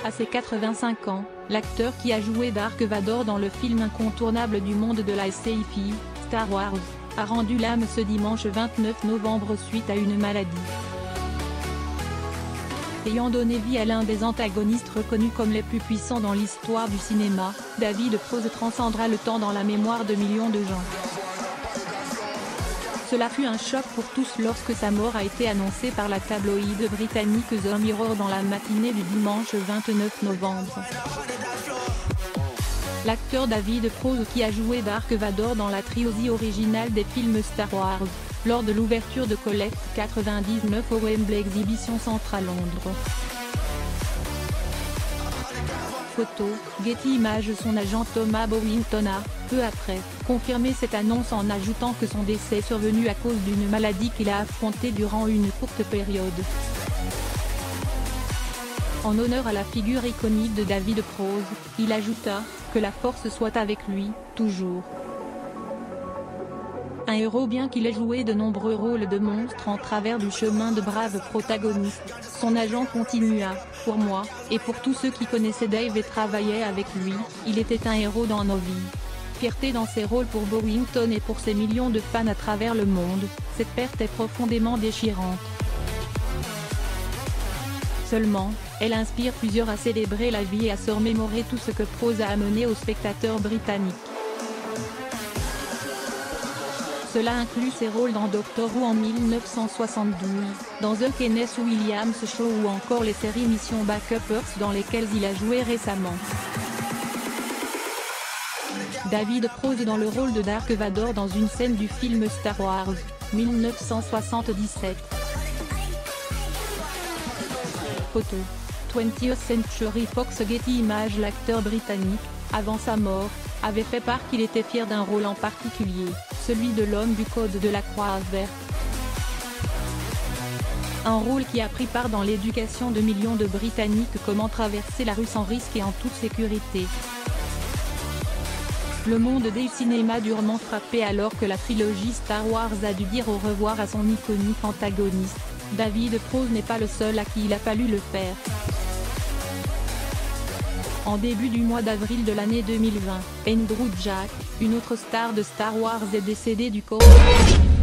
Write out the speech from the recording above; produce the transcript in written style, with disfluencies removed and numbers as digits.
À ses 85 ans, l'acteur qui a joué Dark Vador dans le film incontournable du monde de la sci-fi, Star Wars, a rendu l'âme ce dimanche 29 novembre suite à une maladie. Ayant donné vie à l'un des antagonistes reconnus comme les plus puissants dans l'histoire du cinéma, David Prowse transcendra le temps dans la mémoire de millions de gens. Cela fut un choc pour tous lorsque sa mort a été annoncée par la tabloïd britannique The Mirror dans la matinée du dimanche 29 novembre. L'acteur David Prowse qui a joué Dark Vador dans la trilogie originale des films Star Wars, lors de l'ouverture de Collecte 99 au Wembley Exhibition Centre à Londres. Photo, Getty Images. Son agent Thomas Bowington a, peu après, confirmé cette annonce en ajoutant que son décès est survenu à cause d'une maladie qu'il a affrontée durant une courte période. En honneur à la figure iconique de David Prowse, il ajouta « Que la force soit avec lui, toujours ». Un héros bien qu'il ait joué de nombreux rôles de monstres en travers du chemin de braves protagonistes, son agent continua, pour moi, et pour tous ceux qui connaissaient Dave et travaillaient avec lui, il était un héros dans nos vies. Fierté dans ses rôles pour Bowington et pour ses millions de fans à travers le monde, cette perte est profondément déchirante. Seulement, elle inspire plusieurs à célébrer la vie et à se remémorer tout ce que Prowse a amené aux spectateurs britanniques. Cela inclut ses rôles dans Doctor Who en 1972, dans The Kenneth Williams Show ou encore les séries Mission Backup Earth dans lesquelles il a joué récemment. David Prowse dans le rôle de Dark Vador dans une scène du film Star Wars, 1977. Photo, 20th Century Fox. Getty Images. L'acteur britannique, avant sa mort, avait fait part qu'il était fier d'un rôle en particulier, celui de l'homme du code de la Croix verte. Un rôle qui a pris part dans l'éducation de millions de Britanniques, comment traverser la rue sans risque et en toute sécurité. Le monde des cinémas durement frappé alors que la trilogie Star Wars a dû dire au revoir à son iconique antagoniste. David Prowse n'est pas le seul à qui il a fallu le faire. En début du mois d'avril de l'année 2020, Andrew Jack, une autre star de Star Wars, est décédé du coronavirus.